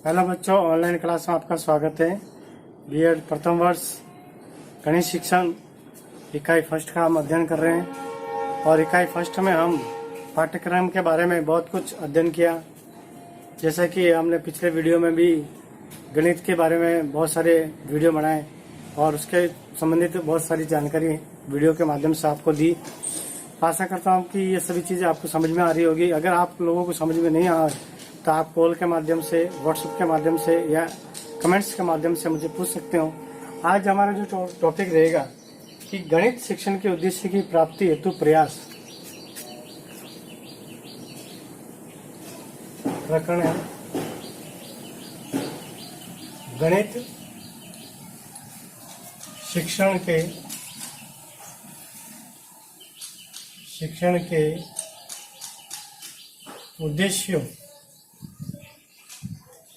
Hello बच्चों, online class में आपका स्वागत है। बीएड प्रथम वर्ष गणित शिक्षण इकाई फर्स्ट का हम अध्ययन कर रहे हैं और इकाई फर्स्ट में हम पाठ्यक्रम के बारे में बहुत कुछ अध्ययन किया। जैसा कि हमने पिछले वीडियो में भी गणित के बारे में बहुत सारे वीडियो बनाए और उसके संबंधित बहुत सारी जानकारी वीडियो के माध्यम से आपको दी। आशा करता हूँ कि ये सभी चीज़ें आपको समझ में आ रही होगी। अगर आप लोगों को समझ में नहीं आ तो आप कॉल के माध्यम से, व्हाट्सएप के माध्यम से या कमेंट्स के माध्यम से मुझे पूछ सकते हो। आज हमारा जो टॉपिक रहेगा कि गणित शिक्षण के उद्देश्य की प्राप्ति हेतु प्रयास प्रकरण है। गणित शिक्षण के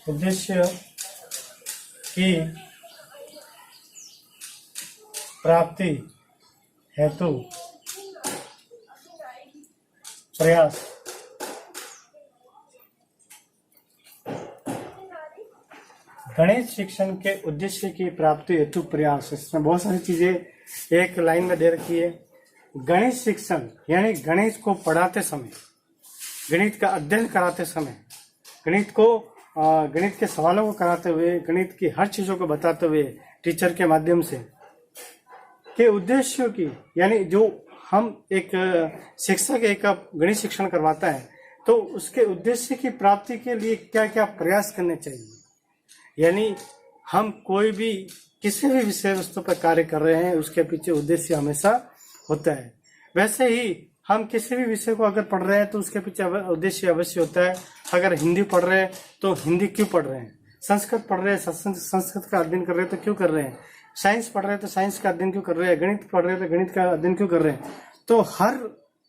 उद्देश्य की प्राप्ति हेतु प्रयास। गणित शिक्षण के उद्देश्य की प्राप्ति हेतु प्रयास, इसमें बहुत सारी चीजें एक लाइन में दे रखी है। गणित शिक्षण यानी गणित को पढ़ाते समय, गणित का अध्ययन कराते समय, गणित के सवालों को कराते हुए, गणित की हर चीजों को बताते हुए टीचर के माध्यम से के उद्देश्यों की, यानी जो हम एक शिक्षक एक गणित शिक्षण करवाता है तो उसके उद्देश्य की प्राप्ति के लिए क्या क्या प्रयास करने चाहिए। यानी हम कोई भी किसी भी विषय वस्तु पर कार्य कर रहे हैं, उसके पीछे उद्देश्य हमेशा होता है। वैसे ही हम किसी भी विषय को अगर पढ़ रहे हैं तो उसके पीछे उद्देश्य अवश्य होता है। अगर हिंदी पढ़ रहे हैं तो हिंदी क्यों पढ़ रहे हैं, संस्कृत पढ़ रहे हैं संस्कृत का अध्ययन कर रहे हैं तो क्यों कर रहे हैं, साइंस पढ़ रहे हैं तो साइंस का अध्ययन क्यों कर रहे हैं, गणित पढ़ रहे हैं तो गणित का अध्ययन क्यों कर रहे हैं। तो हर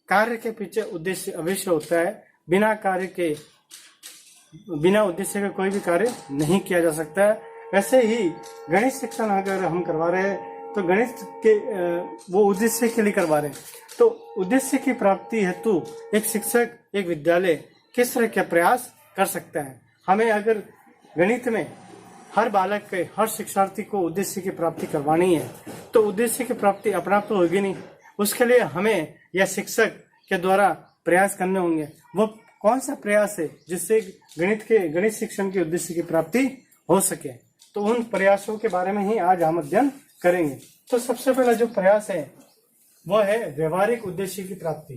कार्य के पीछे उद्देश्य अवश्य होता है। बिना उद्देश्य का कोई भी कार्य नहीं किया जा सकता है। वैसे ही गणित शिक्षण अगर हम करवा रहे हैं तो गणित के वो उद्देश्य के लिए करवा रहे हैं, तो उद्देश्य की प्राप्ति हेतु एक शिक्षक, एक विद्यालय किस तरह के प्रयास कर सकता है। हमें अगर गणित में हर बालक के, हर शिक्षार्थी को उद्देश्य की प्राप्ति करवानी है तो उद्देश्य की प्राप्ति अपना तो होगी नहीं। उसके लिए हमें या शिक्षक के द्वारा प्रयास करने होंगे। वो कौन सा प्रयास है जिससे गणित शिक्षण के उद्देश्य की प्राप्ति हो सके, तो उन प्रयासों के बारे में ही आज हम अध्ययन करेंगे। तो सबसे पहला जो प्रयास है वो है व्यवहारिक उद्देश्य की प्राप्ति।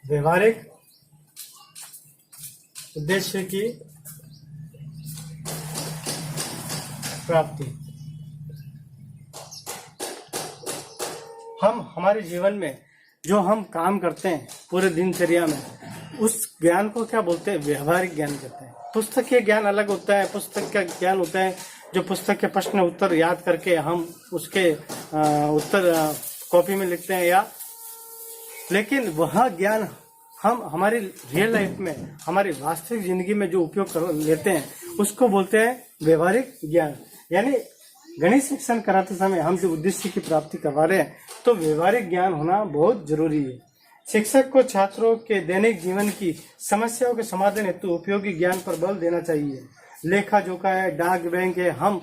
व्यवहारिक उद्देश्य की प्राप्ति। हम हमारे जीवन में जो हम काम करते हैं पूरे दिनचर्या में, उस ज्ञान को क्या बोलते हैं, व्यवहारिक ज्ञान कहते हैं। पुस्तकीय ज्ञान अलग होता है। पुस्तक का ज्ञान होता है जो पुस्तक के प्रश्न उत्तर याद करके हम उसके उत्तर कॉपी में लिखते हैं, लेकिन वह ज्ञान हम हमारी रियल लाइफ में, हमारी वास्तविक जिंदगी में जो उपयोग कर लेते हैं उसको बोलते हैं व्यवहारिक ज्ञान। यानी गणित शिक्षण कराते समय हम जो उद्देश्य की प्राप्ति करवा रहे हैं तो व्यवहारिक ज्ञान होना बहुत जरूरी है। शिक्षक को छात्रों के दैनिक जीवन की समस्याओं के समाधान हेतु उपयोगी ज्ञान पर बल देना चाहिए। लेखा जोखा है, डाक बैंक है, हम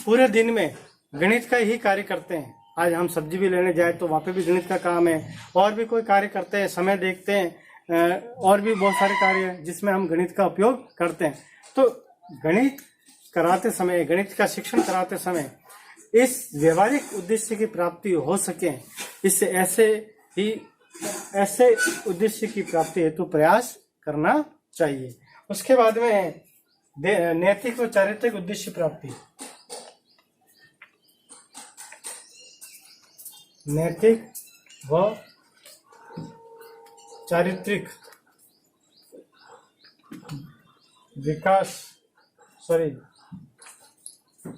पूरे दिन में गणित का ही कार्य करते हैं। आज हम सब्जी भी लेने जाए तो वहाँ पे भी गणित का काम है, और भी कोई कार्य करते हैं, समय देखते हैं, और भी बहुत सारे कार्य हैं जिसमें हम गणित का उपयोग करते हैं। तो गणित कराते समय, गणित का शिक्षण कराते समय इस व्यवहारिक उद्देश्य की प्राप्ति हो सके, इससे ऐसे उद्देश्य की प्राप्ति हेतु प्रयास करना चाहिए। उसके बाद में नैतिक व चारित्रिक उद्देश्य प्राप्ति। नैतिक व चारित्रिक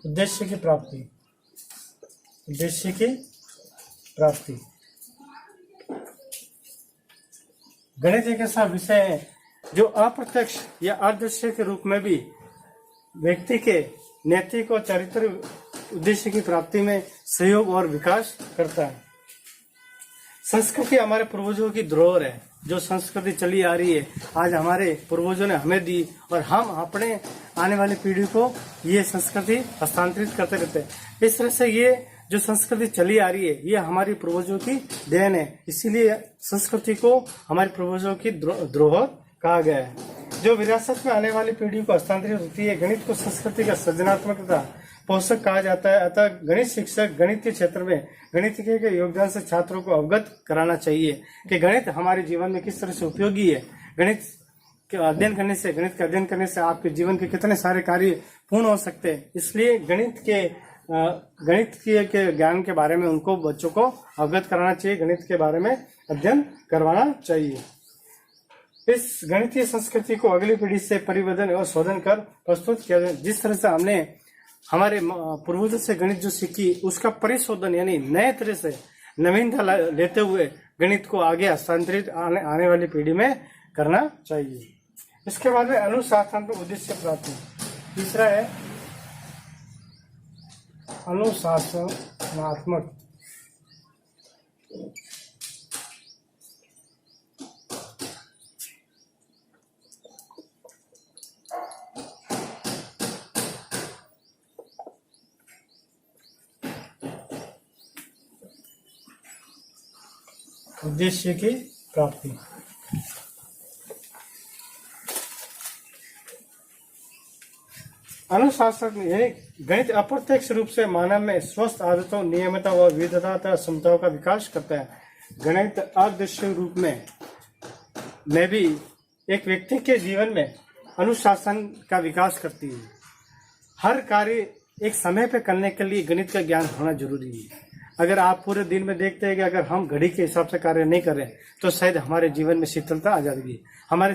उद्देश्य की प्राप्ति। गणित एक ऐसा विषय है जो अप्रत्यक्ष या अदृश्य के रूप में भी व्यक्ति के नैतिक और चारित्रिक उद्देश्य की प्राप्ति में सहयोग और विकास करता है। संस्कृति हमारे पूर्वजों की धरोहर है। जो संस्कृति चली आ रही है, आज हमारे पूर्वजों ने हमें दी और हम अपने आने वाली पीढ़ी को ये संस्कृति हस्तांतरित करते रहते हैं। इस तरह से ये जो संस्कृति चली आ रही है ये हमारी पूर्वजों की देन है, इसीलिए संस्कृति को हमारे पूर्वजों की धरोहर कहा गया है जो विरासत में आने वाली पीढ़ी को हस्तांतरित होती है। गणित को संस्कृति का सृजनात्मकता पोषक कहा जाता है। अतः गणित शिक्षक गणित के क्षेत्र में गणित के योगदान से छात्रों को अवगत कराना चाहिए कि गणित हमारे जीवन में किस तरह से उपयोगी है। गणित के अध्ययन करने से आपके जीवन के कितने सारे कार्य पूर्ण हो सकते हैं। इसलिए गणित के ज्ञान के बारे में उनको बच्चों को अवगत कराना चाहिए, गणित के बारे में अध्ययन करवाना चाहिए। इस गणितीय संस्कृति को अगली पीढ़ी से परिवर्धन और शोधन कर प्रस्तुत किया जाए। जिस तरह से हमने हमारे पूर्वजों से गणित जो सीखी उसका परिशोधन यानी नए तरह से नवीनता लेते हुए गणित को आगे हस्तांतरित आने वाली पीढ़ी में करना चाहिए। इसके बाद में अनुशासनात्मक उद्देश्य प्राप्ति। तीसरा है अनुशासनात्मक उद्देश्य की प्राप्ति। अनुशासन यानी गणित अप्रत्यक्ष रूप से मानव में स्वस्थ आदतों, नियमितता व विविधता तथा क्षमताओं का विकास करता है। गणित अदृश्य रूप में भी एक व्यक्ति के जीवन में अनुशासन का विकास करती है। हर कार्य एक समय पर करने के लिए गणित का ज्ञान होना जरूरी है। अगर आप पूरे दिन में देखते हैं कि अगर हम घड़ी के हिसाब से कार्य नहीं करें तो शायद हमारे जीवन में शीतलता आ जाएगी, हमारे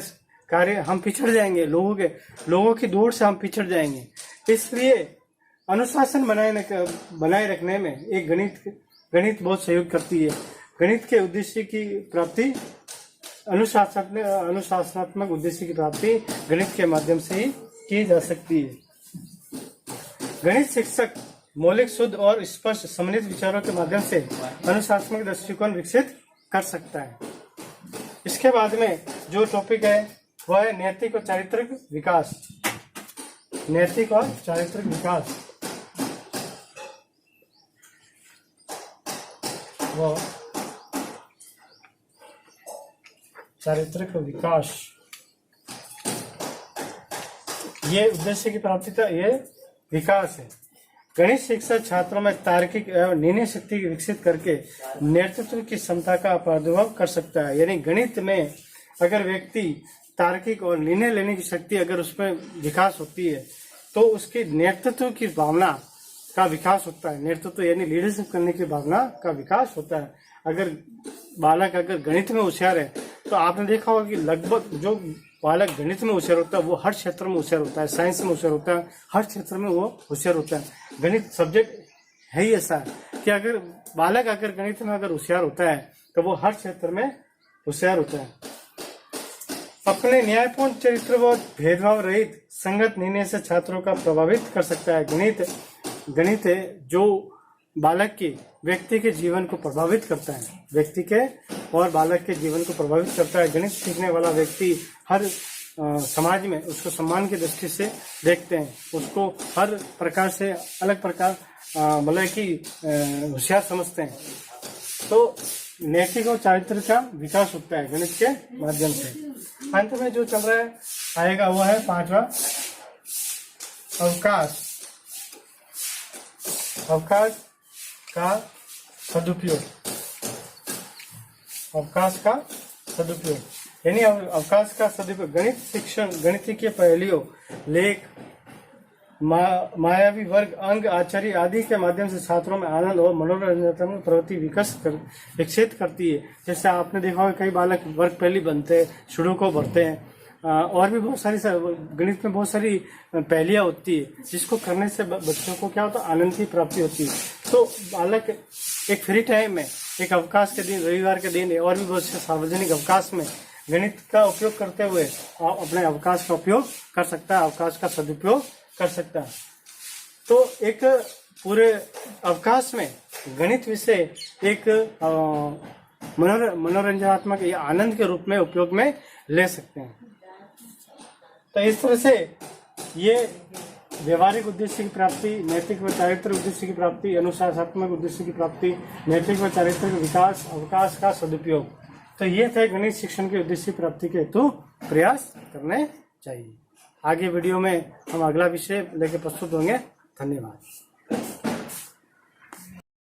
कार्य हम पिछड़ जाएंगे, लोगों की दौड़ से हम पिछड़ जाएंगे। इसलिए अनुशासन बनाए रखने में एक गणित बहुत सहयोग करती है। गणित के उद्देश्य की प्राप्ति अनुशासनात्मक उद्देश्य की प्राप्ति गणित के माध्यम से ही की जा सकती है। गणित शिक्षक मौलिक, शुद्ध और स्पष्ट सम्मिलित विचारों के माध्यम से अनुशासनात्मक दृष्टिकोण विकसित कर सकता है। इसके बाद में जो टॉपिक है वह है नैतिक और चारित्रिक विकास। नैतिक और चारित्रिक विकास व चारित्रिक विकास ये उद्देश्य की प्राप्ति का ये विकास है। गणित शिक्षक छात्रों में तार्किक एवं निर्णय शक्ति विकसित करके नेतृत्व की क्षमता का प्रादुर्भाव कर सकता है। यानी गणित में अगर व्यक्ति तार्किक और निर्णय लेने की शक्ति अगर उसमें विकास होती है तो उसकी नेतृत्व की भावना का विकास होता है। नेतृत्व यानी लीडरशिप करने की भावना का विकास होता है। अगर बालक अगर गणित में होशियार है तो आपने देखा होगा कि लगभग जो बालक गणित में होशियार होता है वो हर क्षेत्र में होशियार होता है, साइंस में होशियार होता है, हर क्षेत्र में वो होशियार होता है। गणित सब्जेक्ट है ही ऐसा कि अगर बालक अगर गणित में अगर होशियार होता है तो वो हर क्षेत्र में होशियार होता है। अपने न्यायपूर्ण चरित्र व भेदभाव रहित संगत निर्णय से छात्रों का प्रभावित कर सकता है। गणित जो बालक के व्यक्ति के जीवन को प्रभावित करता है, व्यक्ति के और बालक के जीवन को प्रभावित करता है। गणित सीखने वाला व्यक्ति हर समाज में उसको सम्मान की दृष्टि से देखते हैं, उसको हर प्रकार से अलग प्रकार मतलब कि होशियार समझते हैं। तो नैतिक और चारित्र का विकास होता है गणित के माध्यम से। अंत में जो चल रहा है आएगा वो है पांचवा अवकाश का सदुपयोग। अवकाश का सदुपयोग यानी अवकाश का सदुपयोग गणित शिक्षण, गणितीय पहेलियों, लेख, मायावी वर्ग, अंग, आचार्य आदि के माध्यम से छात्रों में आनंद और मनोरंजनात्मक प्रवृत्ति विकसित करती है। जैसे आपने देखा होगा कई बालक वर्ग पहली बनते हैं, सुडोकू भरते हैं, और भी बहुत सारी गणित में बहुत सारी पहेलियां होती है जिसको करने से बच्चों को क्या होता है, आनंद की प्राप्ति होती है। तो बालक एक फ्री टाइम में, एक अवकाश के दिन, रविवार के दिन और भी बहुत से सार्वजनिक अवकाश में गणित का उपयोग करते हुए अपने अवकाश का उपयोग कर सकता है, अवकाश का सदुपयोग कर सकता है। तो एक पूरे अवकाश में गणित विषय एक मनोरंजनात्मक या आनंद के रूप में उपयोग में ले सकते हैं। तो इस तरह से ये व्यवहारिक उद्देश्य की प्राप्ति, नैतिक व चारित्रिक उद्देश्य की प्राप्ति, अनुशासनात्मक उद्देश्य की प्राप्ति, नैतिक व चारित्रिक विकास, अवकाश का सदुपयोग, तो ये थे गणित शिक्षण के उद्देश्य प्राप्ति के हेतु प्रयास करने चाहिए। आगे वीडियो में हम अगला विषय लेकर प्रस्तुत होंगे। धन्यवाद।